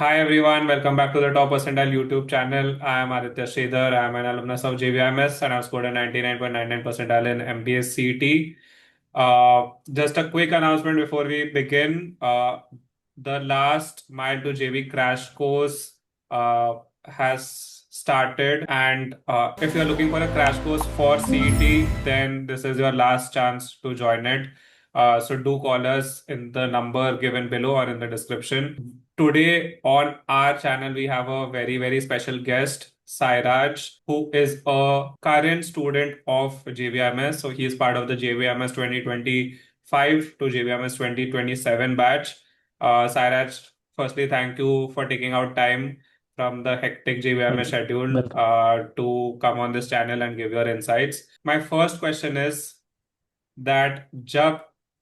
Hi everyone, welcome back to the Top Percentile YouTube channel. I am Aditya Sridhar. I am an alumnus of JBIMS and I've scored a 99.99 percentile in MBA CET. Just a quick announcement before we begin. The last mile to JB crash course has started, and if you're looking for a crash course for CET, then this is your last chance to join it. So do call us in the number given below or in the description. Today on our channel, we have a very, very special guest, Sairaj, who is a current student of JBIMS. So he is part of the JBIMS 2025 to JBIMS 2027 batch. Sairaj, firstly, thank you for taking out time from the hectic JBIMS schedule Welcome. to come on this channel and give your insights. My first question is that जब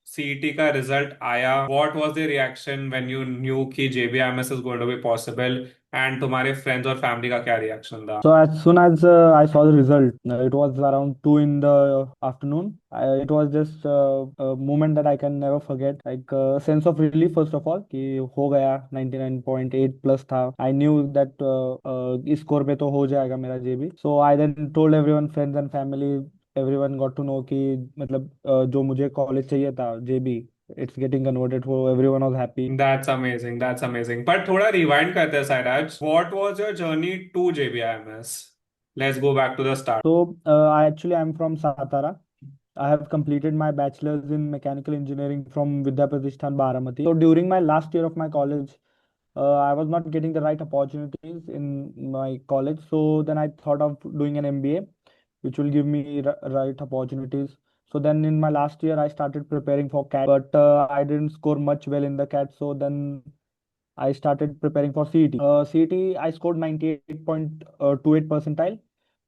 CET का result आया, what was the reaction when you knew कि JBIMS is going to be possible, and तुम्हारे friends और family का क्या reaction था? So as soon as I saw the result, it was around 2 in the afternoon. It was just a moment that I can never forget. Like a sense of relief first of all कि हो गया 99.8 plus था. I knew that इस score पे तो हो जाएगा मेरा JB. So I then told everyone, friends and family, everyone got to know कि मतलब जो मुझे college चाहिए था JB, it's getting converted. So everyone was happy. That's amazing. That's amazing. But थोड़ा rewind करते हैं Sairaj. What was your journey to JBIMS? Let's go back to the start. So I'm from Satara. I have completed my bachelor's in mechanical engineering from Vidya Pratishthan Baramati. So during my last year of my college, I was not getting the right opportunities in my college. So then I thought of doing an MBA, which will give me right opportunities. So then in my last year, I started preparing for CAT, but I didn't score much well in the CAT. So then I started preparing for CET. CET, I scored 98.28 percentile,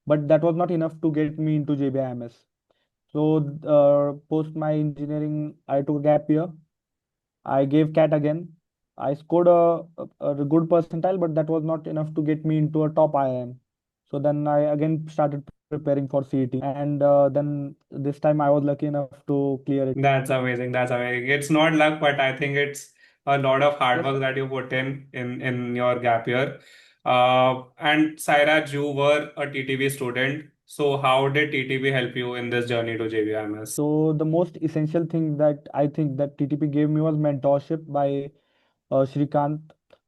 but that was not enough to get me into JBIMS. So post my engineering, I took a gap year. I gave CAT again. I scored a good percentile, but that was not enough to get me into a top IIM. So then I again started preparing for CET, and then this time I was lucky enough to clear it. That's amazing. That's amazing. It's not luck, but I think it's a lot of hard Yes, work that you put in your gap year. And Sairaj, you were a TTB student. So how did TTB help you in this journey to JBIMS? so the most essential thing that I think that TTP gave me was mentorship by Shrikant.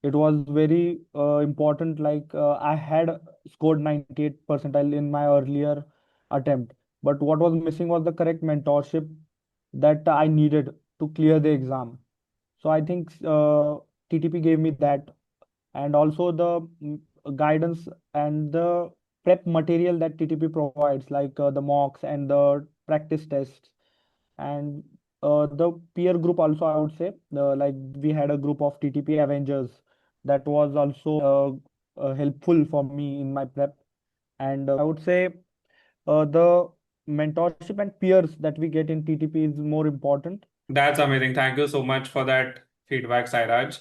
It was very important. Like I had scored 98 percentile in my earlier attempt, but what was missing was the correct mentorship that I needed to clear the exam. So I think TTP gave me that, and also the guidance and the prep material that TTP provides, like the mocks and the practice tests, and the peer group also. I would say, like we had a group of TTP Avengers that was also helpful for me in my prep, and I would say the mentorship and peers that we get in TTP is more important. That's amazing. Thank you so much for that feedback, Sairaj.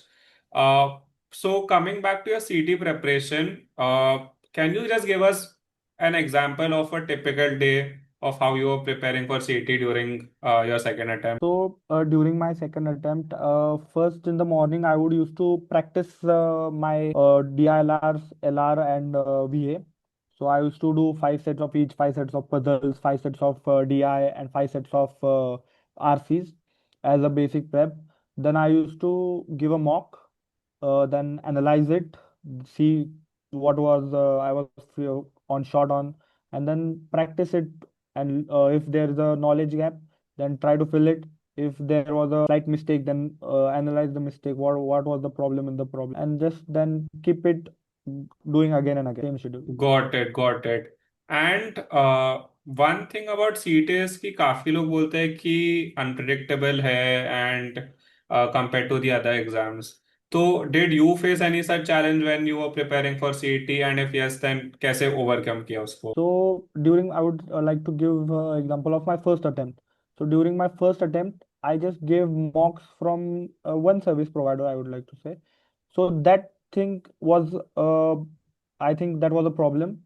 Uh, so coming back to your CT preparation, can you just give us an example of a typical day of how you were preparing for CT during your second attempt? So during my second attempt, first in the morning, I would used to practice my DILRs, LR, and VA. So I used to do 5 sets of each, 5 sets of puzzles, 5 sets of DI, and 5 sets of RCs as a basic prep. Then I used to give a mock, then analyze it, see what was I was on short on, and then practice it. And if there is a knowledge gap, then try to fill it. If there was a slight mistake, then analyze the mistake. What was the problem in the problem, and just then keep it doing again and again. Same schedule. Got it, got it. And one thing about CT is कि काफी लोग बोलते हैं कि unpredictable है and compared to the other exams. So did you face any such challenge when you were preparing for CT, and if yes, then कैसे overcome किया उसको? So during, I would like to give example of my first attempt. So during my first attempt, I just gave mocks from one service provider, I would like to say. So that thing was, I think that was a problem.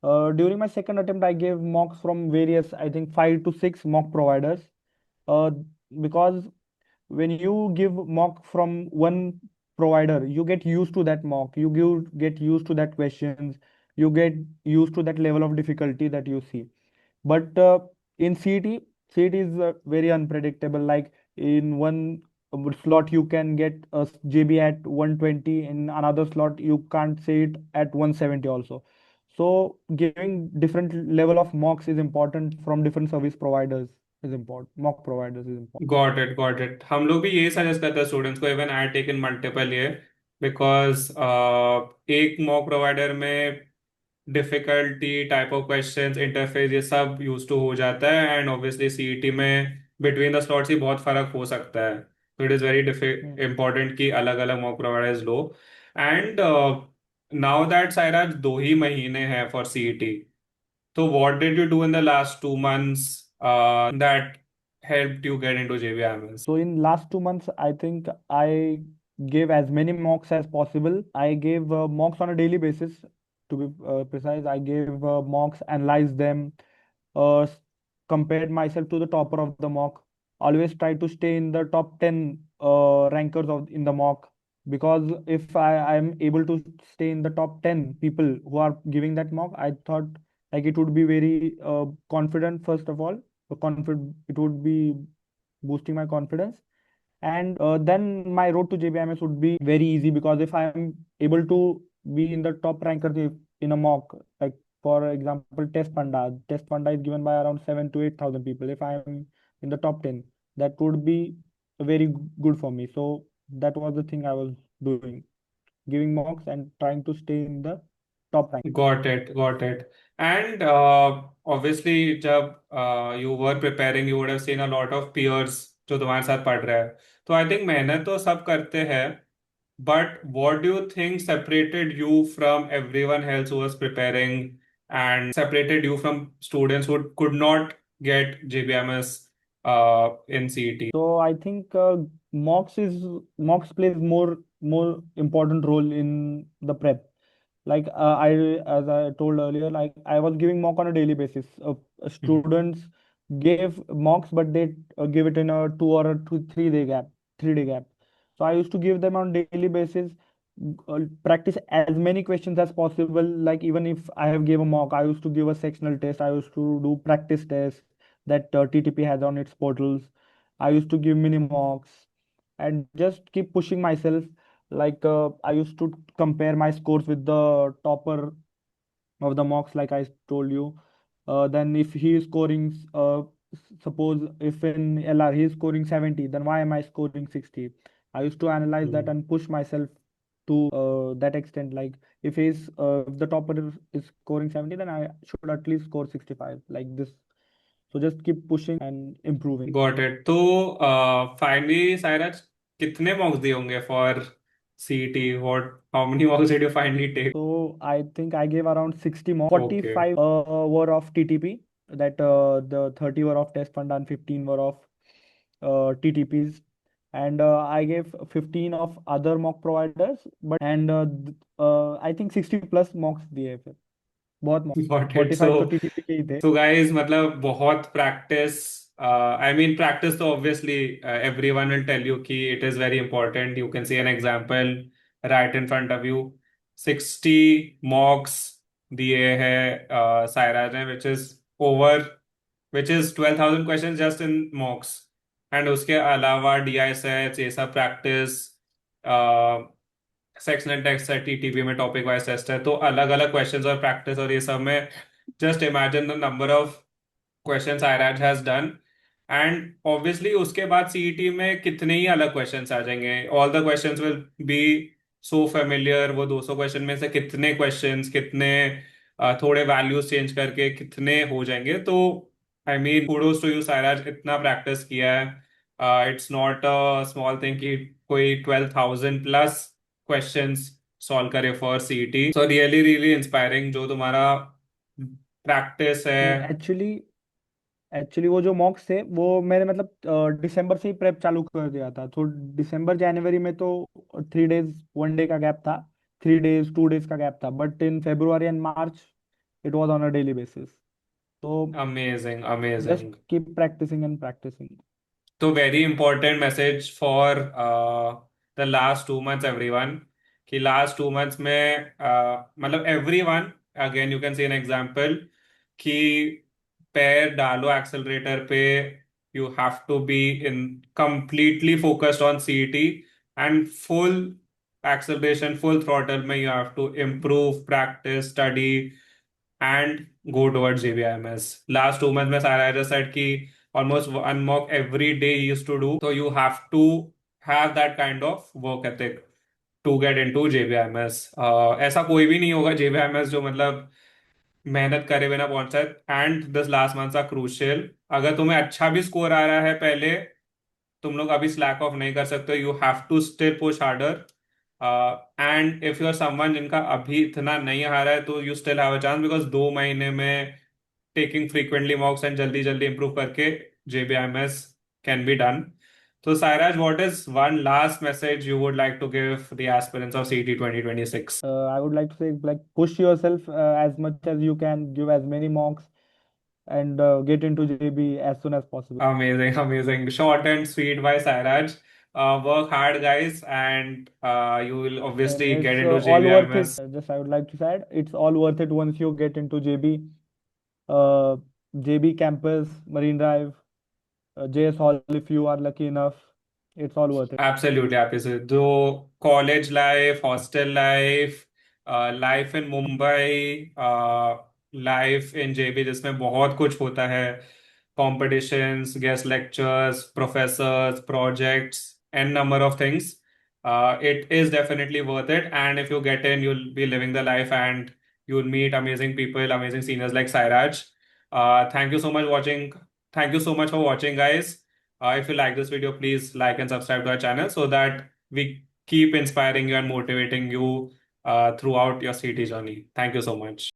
During my second attempt, I gave mocks from various, I think 5 to 6 mock providers. Uh, because when you give mock from one provider, you get used to that mock, get used to that questions, you get used to that level of difficulty that you see. But in CET is very unpredictable. Like in one slot, you can get a JB at 120. In another slot, you can't say it at 170 also. So giving different level of mocks is important from different service providers is important. Mock providers is important. Got it, got it. हम लोग भी यही suggest करते हैं students को, even I taken multiple year, because एक mock provider में difficulty, type of questions, interface, ये सब यूज टू हो जाता है। एंड ऑब्वियसली सीईटी में बिटवीन द स्लॉट्स ही बहुत फर्क हो सकता है। तो it is very Hmm. Important कि अलग अलग mock providers low. And now that Sairaj 2 ही महीने हैं फॉर सीईटी, तो what did you do in the last 2 months that helped you get into JBIMS? So in last 2 months, I think I gave as many mocks as possible. I gave mocks on a daily basis. To be precise, I gave mocks, analyzed them, s- compared myself to the topper of the mock. Always try to stay in the top 10 rankers of in the mock, because if I am able to stay in the top 10 people who are giving that mock, I thought like it would be very confident. First of all, confident, it would be boosting my confidence, and then my road to JBIMS would be very easy, because if I am able to be in the top ranker in a mock, like for example, Test Panda is given by around 7 to 8 thousand people. If I am in the top 10, that would be very good for me. So that was the thing I was doing, giving mocks and trying to stay in the top rank. Got it, got it. And obviously, जब you were preparing, you would have seen a lot of peers जो तुम्हारे साथ पढ़ रहे हैं। तो I think मेहनत तो सब करते हैं, but what do you think separated you from everyone else who was preparing, and separated you from students who could not get JBMS in CET? So I think mocks plays more important role in the prep. Like I as I told earlier, like I was giving mock on a daily basis. Students gave mocks, but they give it in a 2 or 3 day gap, 3 day gap. So I used to give them on daily basis, practice as many questions as possible. Like even if I have gave a mock, I used to give a sectional test. I used to do practice tests that TTP has on its portals. I used to give mini mocks and just keep pushing myself. Like I used to compare my scores with the topper of the mocks, like I told you. Then if he is scoring, suppose if in LR he is scoring 70, then why am I scoring 60? I used to analyze that and push myself to that extent. Like if the topper is scoring 70, then I should at least score 65, like this. So just keep pushing and improving. Got it. तो finally Sairaj कितने mocks दिए होंगे for CET? What, how many mocks did you finally take? So I think I gave around 60 more. Okay, 45 were of TTP, that the 30 were of test fund and 15 were of TTPs. And I gave 15 of other mock providers, but and I think 60 plus mocks दिए फिर, बहुत mock, got it. 45 तो TTP के ही थे. तो guys, मतलब बहुत practice, I mean practice तो obviously everyone will tell you कि it is very important. You can see an example right in front of you. 60 mocks दिए हैं सायराज ने, which is 12,000 question just in mocks. And उसके अलावा DI sets, ये सब practice, sectional test है, TTP में टॉपिक वाइज टेस्ट है, तो अलग अलग क्वेश्चंस और प्रैक्टिस और ये सब में just imagine the number of questions Aayraj has done. And obviously उसके बाद सीईटी में कितने ही अलग क्वेश्चंस आ जाएंगे, all the questions will be so familiar. वो 200 क्वेश्चन में से कितने क्वेश्चंस, कितने थोड़े वैल्यूज चेंज करके कितने हो जाएंगे। तो I mean kudos to you Sairaj, इतना प्रैक्टिस किया है। It's not a small thing कि कोई 12,000 प्लस क्वेश्चंस सॉल्व करे for CET. So really really inspiring जो तुम्हारा प्रैक्टिस है। एक्चुअली एक्चुअली वो जो मॉक्स थे वो मैंने मतलब दिसंबर से ही प्रेप चालू कर दिया था, तो दिसंबर जनवरी में तो 3 डेज 1 डे का गैप था, 3 डेज 2 डेज का गैप था, but in February and March it was on a daily basis. तो amazing, just amazing. Keep practising and practising. तो very important message for the last 2 months everyone कि last 2 months में मतलब everyone again you can see an example कि पैर डालो accelerator पे you have to be in completely focused on CET and full acceleration full throttle में you have to improve practice study and go towards JBIMS last 2 months में सारा just said कि almost one mock every day he used to do so you have to have that kind of work ethic to get into JBIMS ऐसा कोई भी नहीं होगा JBIMS जो मतलब मेहनत करे बिना पहुंचा है and this last months are crucial अगर तुम्हें अच्छा भी स्कोर आ रहा है पहले तुम लोग अभी स्लैक ऑफ नहीं कर सकते you have to still push harder and if you are someone जिनका अभी इतना नहीं आ रहा है तो you still have a chance because 2 महीने में टेकिंग फ्रीक्वेंटली मॉक्स एंड जल्दी जल्दी इंप्रूव करके JBIMS कैन बी डन तो Sairaj what is one last message you would like to give the aspirants of CET 2026 I would like to say, like, push yourself as much as you can, give as many mocks, and get into JB as soon as possible. Amazing, amazing. Short and sweet by Sairaj. Work hard, guys, and you will obviously get It's into all worth it. JBIMS. Just I would like to say, it's all worth it once you get into JB, uh, JB campus, Marine Drive, JS Hall, if you are lucky enough. It's all worth it. Absolutely, absolutely. So, college life, hostel life, life in Mumbai, life in JB, जिसमें बहुत कुछ होता है. Competitions, guest lectures, professors, projects, and number of things. It is definitely worth it. And if you get in, you'll be living the life and you'll meet amazing people, amazing seniors like Sairaj. Thank you so much watching. Thank you so much for watching, guys. If you like this video, please like and subscribe to our channel so that we keep inspiring you and motivating you throughout your CT journey. Thank you so much.